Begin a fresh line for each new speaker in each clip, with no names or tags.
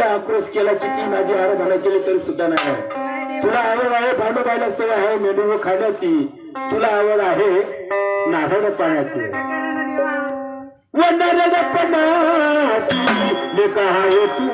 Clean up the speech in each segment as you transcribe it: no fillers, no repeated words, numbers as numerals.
आक्रोश केला, किती माझी आराधना केली तरी सुद्धा नाही. तुला आवड आहे भांडोबाईला सवय आहे मेंढू खाण्याची, तुला आवड आहे नारळ पाण्याची. वंदना पणाची लेका आहे तू,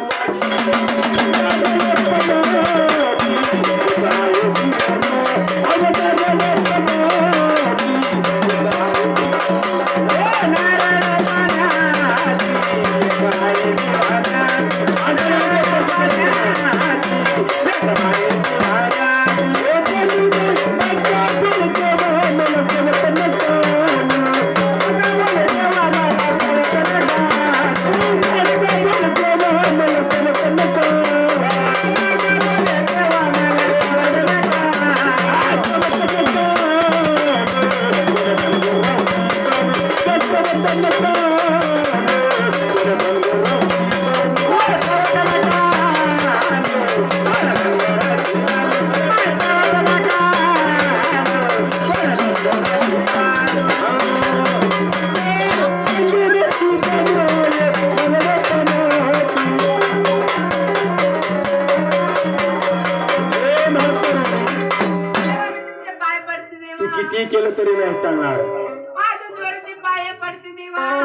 किती केलं तरी नाही चालणार,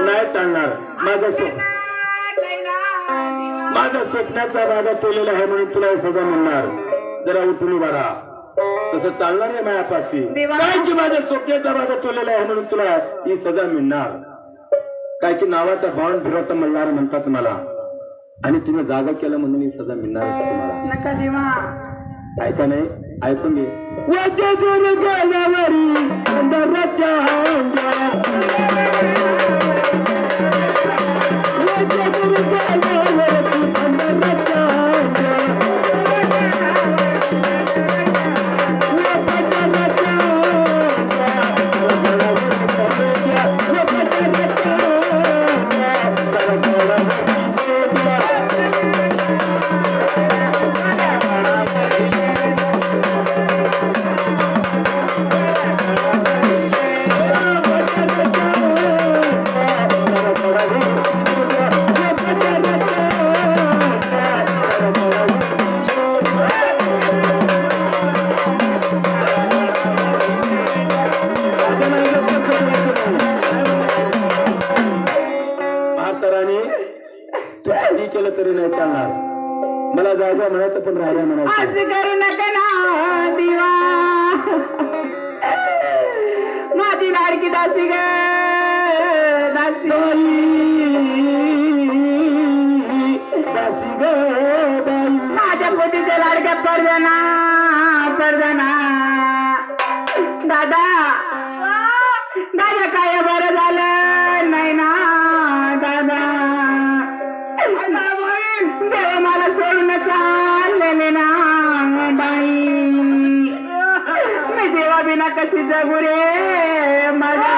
नाही चालणार. माझा स्वप्नाचा राजा तोलेला आहे म्हणून तुला सजा मिळणार. जरा उठून उभा राहा, तसं चालणार आहे मायापाशी. काय की माझ्या स्वप्नाचा राजा तोलेला आहे म्हणून तुला ही सजा मिळणार. काय की नावाचा भावण फिराचा मल्हार म्हणतात मला, आणि तुम्ही जागा केलं म्हणून ही सजा मिळणार तुम्हाला. ऐका नाही, ऐकून घे. केलं तरी नाही चालणार. मला जायचं म्हणायचं पण राहायला म्हणायचं.
असं करू नका ना दिवा, माझी लाडकी दासी ग दासी,
दासी ग बाई,
माझ्या पोटीच्या लाडक्या परदाना परदाना. दादा दादा काय बरं झालं नाही ना दादा, देवा मला सोडून चाललेले ना बाई, मी देवा बिना कशी जगू रे माझा.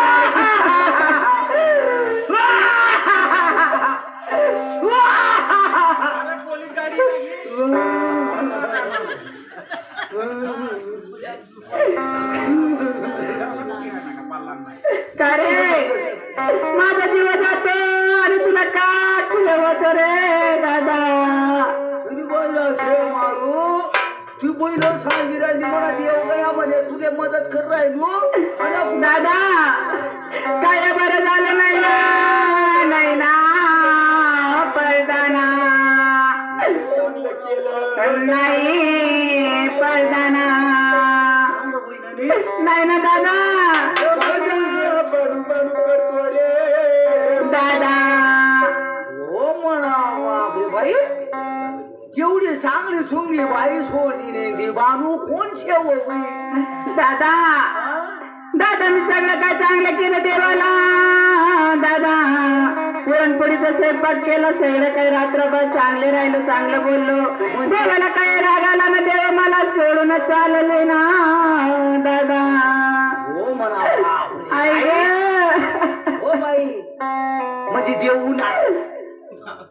का रे माझा जीव जातो आणि तुला का ठेवत रे दादा.
मारू तू पहिलं सांगी राहिली मला देव गयामध्ये तुले मदत कर राहिलो.
दादा काय बरं झालं नाही ना, नाही ना पडदाना, नाही पडदाना. नाही ना दादा
बडू बडू करतो रे
दादा
हो म्हणा बापरे बाई एवढी चांगली चुंगी बाई सोडली नाही ती बानू कोण शेव
दादा दादा मी सगळं काय चांगलं केलं देवाला दादा पुरणपोळीचा स्वयंपाक केला सगळं काही रात्रभर चांगले राहिलो चांगलं बोललो देवाला काय राग आला ना देव मला सोडून चालले ना दादा
हो म्हणा
आई
हो बाई म्हणजे देऊन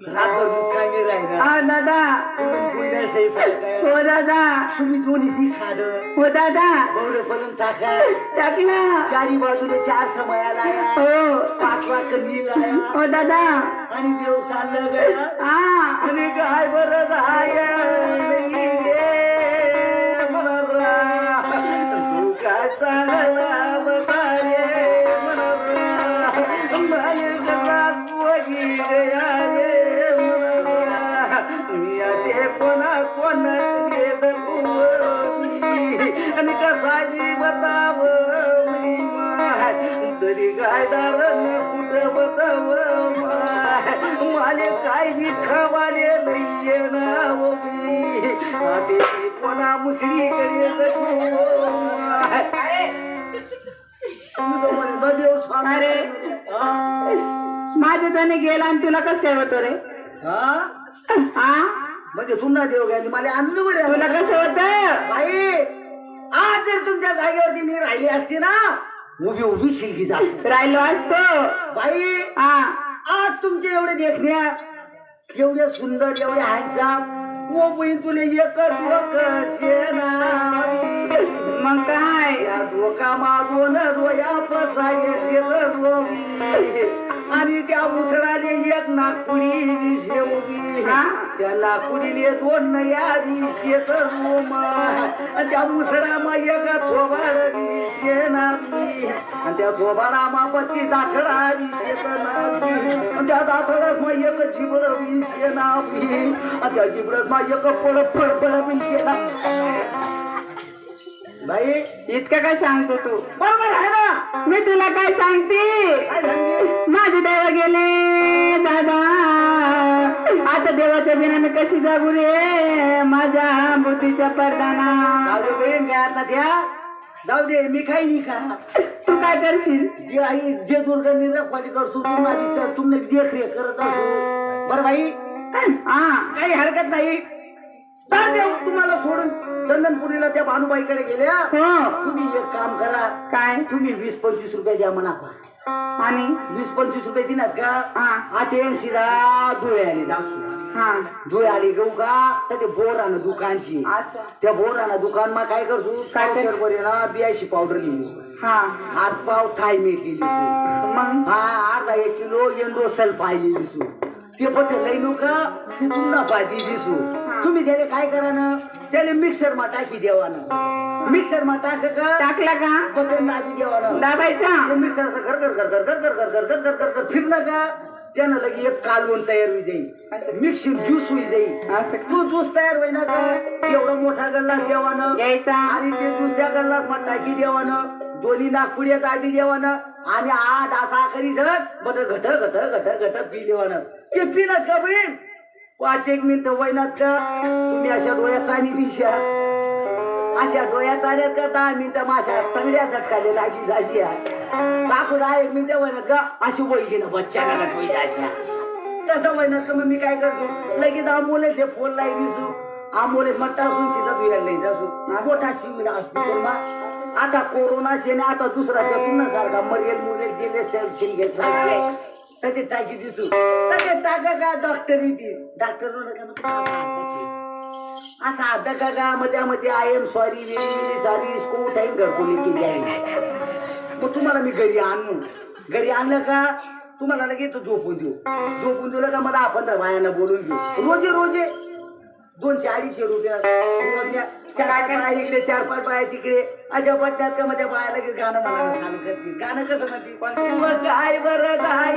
रातभर मुक्कामी राहिला
हा दादा
पुण्या सैफाल काय
हो दादा
तुम्ही दोन्ही ती खाड
हो दादा
बौर पलून टाका
टाकलं
चारी बाजूने 4 समया लाया
हो
5 कणी लाया
हो दादा
आणि देव चाललं गया
हा
आणि काय बरं आहे तू काय चांगला बतारे मला जगात वगी गया रे मी ते कोणा कोण आणि कसाली बताव तरी काय दार कुठं बताव माले काय खावाले लई नाव मी कोणा मुसळीकडे
अरे माझ्या त्याने गेला आणि तुला कसं काय होतो रे हा
म्हणजे पुन्हा देव घ्या मला आणलं बरं
तुला कसं होत
बाई आज जर तुमच्या जागेवरती मी राहिली असती ना उभी उभी शिलगी जात
राहिलो असतो
बाई
हा
आज तुमचे एवढे देखण्या एवढे सुंदर एवढे हँडसम ओ बहीण तुले एक डोकं शेना
मग काय
या डोका मागून डोया पसागे शेत आणि त्या मुसळाले एक नागपुडी विषय उभी त्या नागपुडीले 2 नया विषेत आणि त्या मुसळामा एक थोबाड विषय नावी आणि त्या थोबाडामा पत्ती दाठडा विषेत नावी आणि त्या दाठडात मग एक जिबड विषय नावी आणि त्या जिबडत मग एक फडफड विषय नावी बाई
इतकं काय सांगतो तू
बरोबर आहे ना
मी तुला काय सांगते
काय सांगते
माझे देव गेले दादा आता देवाच्या बिना मी कशी जगू रे माझ्या बुद्धीच्या पडदाना
जाऊ दे बहीण काय आता त्या जाऊ दे मी काही नाही का
तू काय करशील
जे आई जे दुर्गा निरखवाली करसू तुम्हाला दिसत तुम्ही देखरेख करत असू बरं बाई
हा
काही हरकत नाही तर देव तुम्हाला सोडून चंदनपुरीला त्या भानुबाईकडे गेल्या
हो
तुम्ही एक काम करा
काय
तुम्ही 20-25 रुपये द्या म्हणा
आणि
20-25 रुपये दिनात का
हा
88 धुळे आली दासू
हा
धुळे आली गहू का तर ते बोरानं दुकानची
असं
त्या बोरानं दुकान मा काय करसू
काय कर?
बरे ना 82 पावडर लिहिली
हा
8 पाव थाय मीठ लिहिली
मग
हा अर्धा 1 किलो एंडोसल पाहिली दिसू ते पटे लई लोक ते पुन्हा पाहिजे दिसू तुम्ही त्याला काय करा ना त्याला मिक्सर मा टाकी देवानं मिक्सर मा टाक का
टाकला का
बटन दाबी देवानं
दाबायचा
मिक्सरचं घर घर घर घर घर घर घर घर घर घर घर फिरलं का त्यानं लगे एक कालवून तयार होई जाईल मिक्सिंग ज्यूस होई जाईल
असं
तो ज्यूस तयार होईना का एवढा मोठा गल्लास देवानं
घ्यायचा
आणि ते ज्यूस त्या गल्लास मा टाकी देवानं दोन्ही नागपुड्यात आधी देवानं आणि 8 असा करी सर मग घट घट घट घट पी देवानं ते पिनात का बहीण 5-1 मिनिट वैनात का तुम्ही अशा डोळ्यात पाणी दिशा अशा डोळ्यात आल्यात का 10 मिनिटं माशा तंगड्या झटकाले लागी झाली दाखवू 1 मिनिटं वैनात का अशी वैली ना बच्चा ना अशा तसं वैनात का मग मी काय करतो लगेच आंबोलेच हे फोन लाई दिसू आंबोलेच मट्टा असून सीधा तुझ्या लई जासू मोठा शिवला हॉस्पिटल मा आता कोरोना शेने आता दुसरा त्या पुन्हा सारखा मरेल मुले जेले सेल घेत त्याचे टाकी दिसू त्याचे टाका का डॉक्टर येतील डॉक्टर असा आता का गा मध्ये I am sorry very sorry इसको टाइम घरकुली की जाईल मग तुम्हाला मी घरी आणलं का तुम्हाला लगेच झोपून दिलं का मला 15 बायांना बोलून घेऊ रोजे 200-250 रुपया रोज द्या 4-5 बाया इकडे 4-5 बाया तिकडे अशा पट्ट्यात का मध्ये बाया लगेच गाणं मला चालू करतील गाणं कसं म्हणते काय बरं काय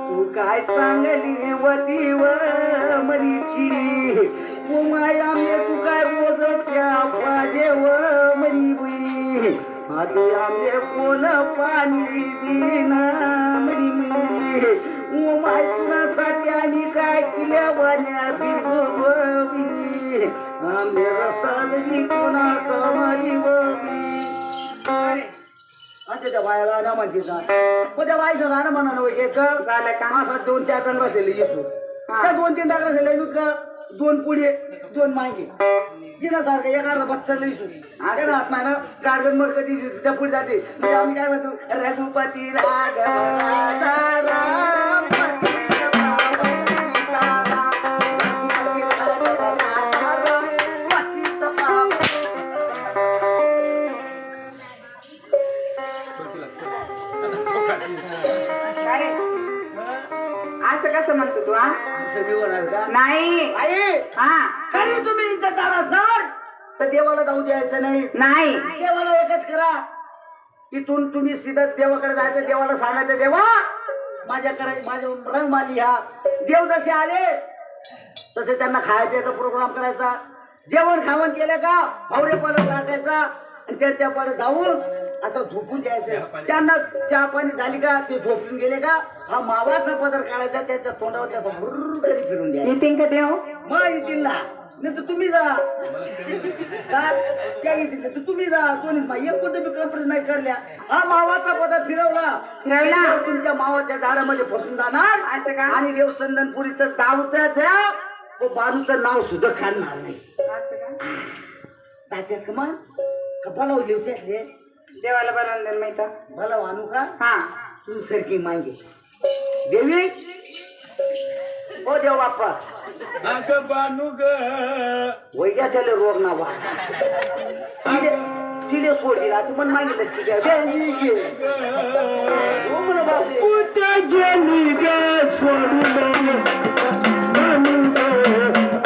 तू काय काय सांगली वती व मरीची ओ माया मे तू काय रोजच्या पाजे व मरी बुई आधी आंबे कोण पाणी दिना मरी मुली ओ माय तुझ्यासाठी आणि काय केल्या वाण्या बिगोबी आंबे रसाली कोणा कमारी बी अच्छा त्या बायला गाणं म्हणते का मग त्या बाईचं गाणं म्हणा ना एक
झालं का?
मासा 2-4 टन बसलेले येतो त्या 2-3 टाक रसले का 2 पुढे 2 मागे सारखं एखादा बच्चा येतो ना हात नाही ना गाडगन मग कधी त्या पुढे जाते म्हणजे आम्ही काय म्हणतो रघुपती
काय असं कसं म्हणतो तू? हा
सगळी होणार का
नाही.
आई
हा
तरी तुम्ही इथं दारात तर देवाला जाऊ द्यायचं नाही
नाही.
देवाला एकच करा इथून तुम्ही सीधा देवाकडे जायचं देवाला सांगायचं देवा माझ्याकडे माझे रंगमाली ह्या देव जसे आले तसे त्यांना खाया प्यायचा प्रोग्राम करायचा जेवण खावण केलं का भावरे पालक टाकायचा आणि त्यांच्या पालक जाऊन असं झोपून द्यायचं त्यांना चहा पाणी झाली का ते झोपून गेले का हा मावाचा पदर काढायचा त्यांच्या तोंडावर त्याचा भुर्र कधी फिरून द्यायचा
येतील का देव?
मग येतील ना नाही तर तुम्ही जा का त्या येतील तर तुम्ही जा कोणीच नाही एक कोणतं बी कंपनी नाही करल्या हा मावाचा पदार्थ फिरवला तुमच्या मावाच्या झाडामध्ये फसून जाणार
असं का?
आणि देवचंदनपुरीचं दावत्याच्या व बानूचं नाव सुद्धा खाणार नाही
असं का?
जातेस का मग का बोलावली होते
देवाला बनवून माहिती
मला आणू का
हा
तू सरकी मागे देवी ओ देव बाप्पा
अगं बानू ग
वैद्या त्याला रोग ना वा तिने सोडली ना तू पण मागितलं ठीक आहे हो म्हणा बापरे
कुठे गेली ग सोडून बानू ग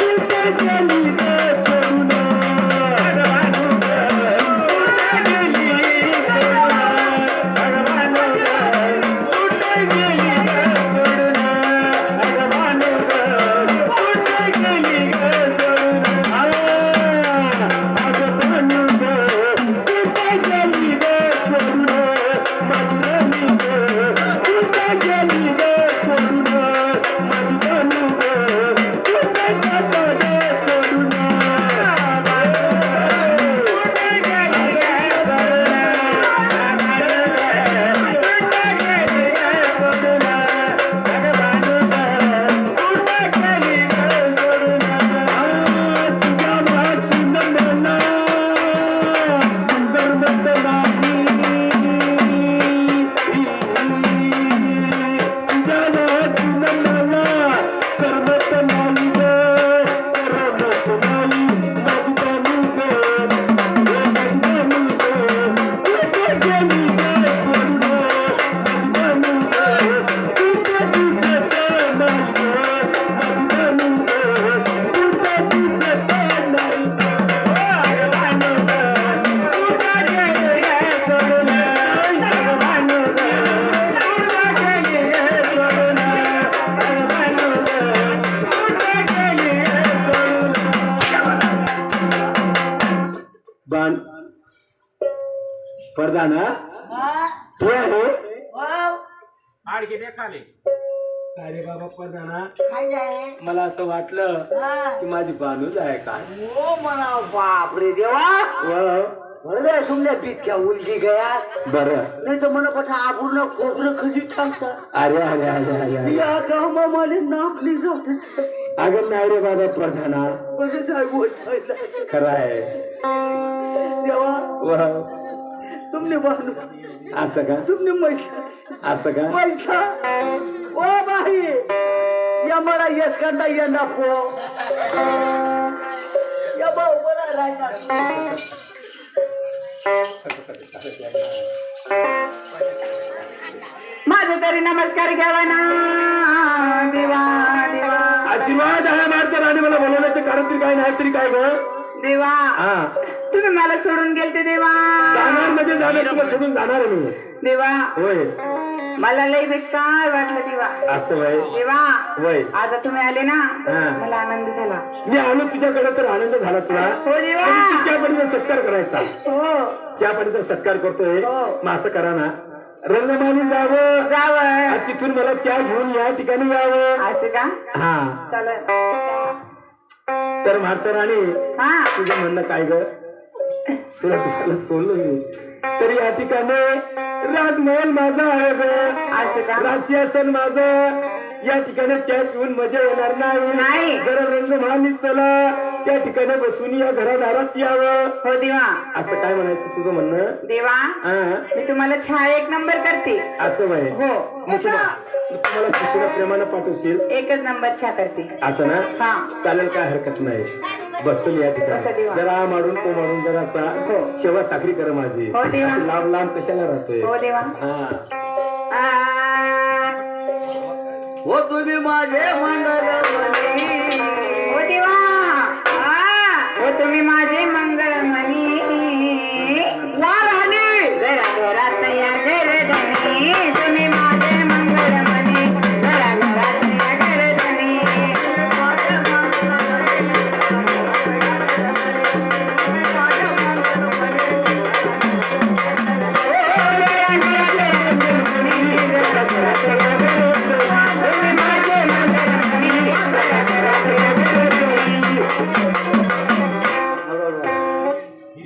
कुठे गेली ग सोडून बानू ग कुठे गेली ग बानू ग कुठे गेली ग सोडून बानू ग कुठे गेली ग सोडून अगं बानू ग कुठे गेली ग सोडून माझी राणी ग कुठे गेली ग सोडून माझी बानू ग कुठे जातो ग सोडून बाण प्रधाना तू आहे अरे बाबा प्रधाना
काय आहे
मला असं वाटलं की माझी बानूच आहे काय
हो म्हणा बापरे देवा बरं सुमल्या पितक्या उलटी गया
बरं
नाही तर मला पठा आपूर्ण खोबरं कधी टाकतात
अरे अरे अरे अरे अरे
या गावा मला नापली जात
अगं नाही रे बाबा प्रधाना
बघा साहेब
खरं आहे
देवा
वा,
तुमने बांधू
असं का
तुमने मैसा
असं का
पैसा ओ बाई या मला यश करता यंदा पो या भाऊ मला राहिला
माझं तरी नमस्कार घ्यावा ना देवा देवा
आशीर्वाद आहे माझं आणि मला बोलवण्याचं कारण तरी काय नाही तरी काय ग
देवा
हा
तुम्ही मला सोडून गेलते देवा
जाणार म्हणजे जाणार तुला सोडून जाणार आहे मी
देवा
होय
मला लई बेकार वाटलं देवा
असं वय
देवा
वय
आता तुम्ही आले ना
हा.
मला आनंद झाला.
मी आलो तुझ्याकडे तर आनंद झाला तुला.
हो देवा.
चहापाणीचा सत्कार करायचा.
हो
चहापाणीचा सत्कार करतोय.
हो.
मग असं करा ना, रंगमाली जावं
जावं
आणि तिथून मला चहा घेऊन या ठिकाणी यावं.
असं का
हा
चालेल.
तर म्हाताराणी
हा
तुझं म्हणणं काय ग, तुला तुला सोडलं मी तर या ठिकाणी राजमहल माझा आहे ग,
असं का
राजसिंहासन माझं. या ठिकाणी चहा पिऊन मजा येणार
नाही.
नाही. जरा रंगमहालीत चला, त्या ठिकाणी बसून या घरादारात यावं.
हो देवा.
असं काय म्हणायचं तुझं म्हणणं.
देवा
हा
मी तुम्हाला चहा 1 नंबर करते.
असं वय
हो
मग तुम्हाला खुशीला प्रेमानं पाठवशील
1च नंबर चहा करते.
असं ना,
हा
चालेल, काय हरकत नाही. बसतो मी या
बसा
ठिकाणी.
देवा.
जरा मारून तो मारून जरा
हो.
शेवा चाकरी कर माझी.
हो देवा.
अशी लांब लांब कशाला राहतोय.
हो देवा.
हा
हो तुम्ही माझे मंगलमणी.
हो देवा. हो तुम्ही माझे मंगळमणी.
वाराणी
जरा घरात या घरधनी. तुम्ही माझे मंगळमणी. जरा घरात या घरधनी.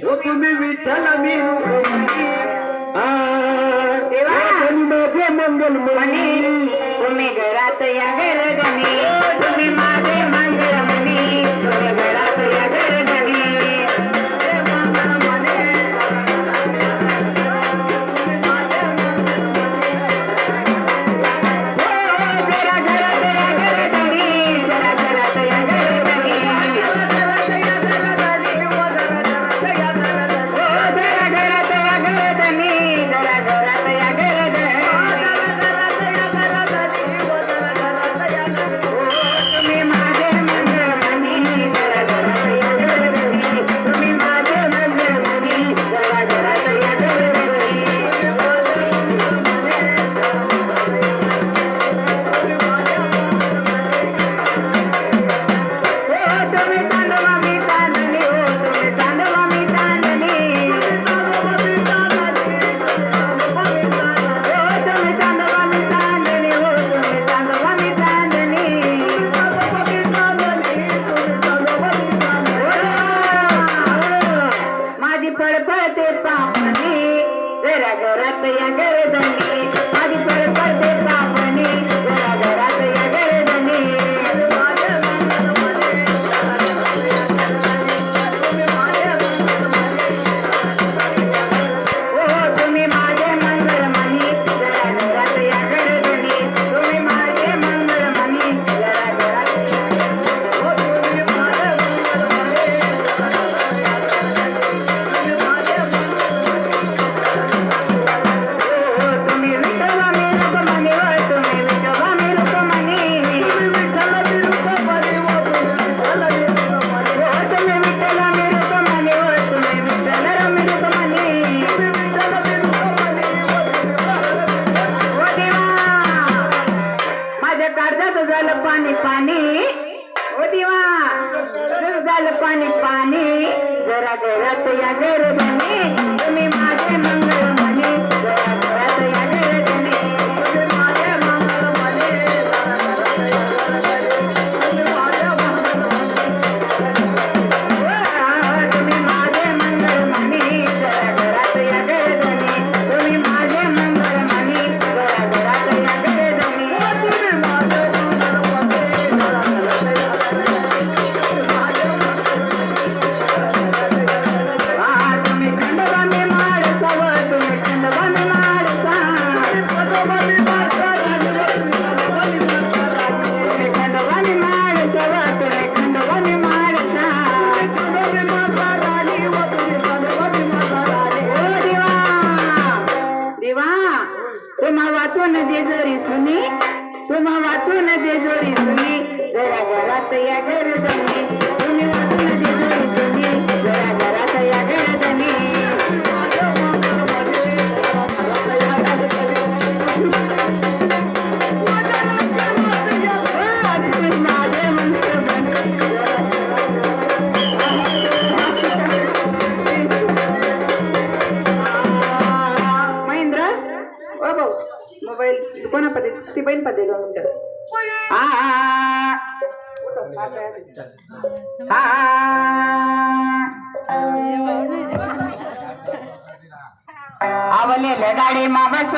हो तुम्ही विठ्ठल मी रुक्मिणी.
देवा.
माझे मंगल
मणी तुम्ही घरात या घरधनी. तुम्ही माझे मंगळमणी. तुम्ही घरात या घरधनी. जरा घरात या घरधनी. जरा घरात या घरधनी. जरा घरात या घरधनी. जरा घरात या घरधनी. तुम्ही माझे मंगळमणी. जरा घरात या घरधनी. तुम्ही माझे मंगळमणी. जरा घरात या घरधनी. तुम्ही चांदवा मी चांदणी. हो तुम्ही चांदवा मी चांदणी. हो तुम्ही चांदवा मी चांदणी. हो तुम्ही चांदवा मी चांदणी. माझी फळफळते पापणी. जरा घरात या घरधनी. माझी फळफळते पापणी. जरा घरात या घरधनी. हो तुम्ही माझे मंगळमणी. जरा घरात या घरधनी. तुम्ही माझे मंगळमणी. जरा घरात हो तुम्ही माझे हो तुम्ही विठोबा मी रुक्मिणी. हो तुम्ही विठोबा मी रुक्मिणी. हो तुम्ही विठोबा मी रुक्मिणी. हो तुम्ही विठ्ठल मी रुक्मिणी. हो देवा. माझ्या काळजात झालं पाणी पाणी. हो देवा. झालं पाणी पाणी. जरा घरात या घरधनी. तुम्ही माझे मंगळमणी. जरा घरात या घरधनी. तुम्ही माझे मंगळमणी. तुम्ही माझे मंगळमणी. जरा घरात या घरधनी. तुम्ही माझे मंगळमणी. जरा घरात या घरधनी. तुम्ही माझे तुम्ही खंडवा मी माडसाव. तुम्ही खंडवा मी माडसा. तुम्ही खंडवा मी माडसाव. तुम्ही खंडवा मी माडसा. ओ देवा. देवा तुम्हा वाचून दे जोरी सुनी. तुम्हा वाचून दे जोरी सुनी. जरा घरात या घरधनी. तुम्ही वाचून दे जोरी सुनी. जरा घरात या घरधनी. बैल कोणा पद्धती ती बैल पद्धती 2 मिनिटं आवलेल्या गाडी मा बस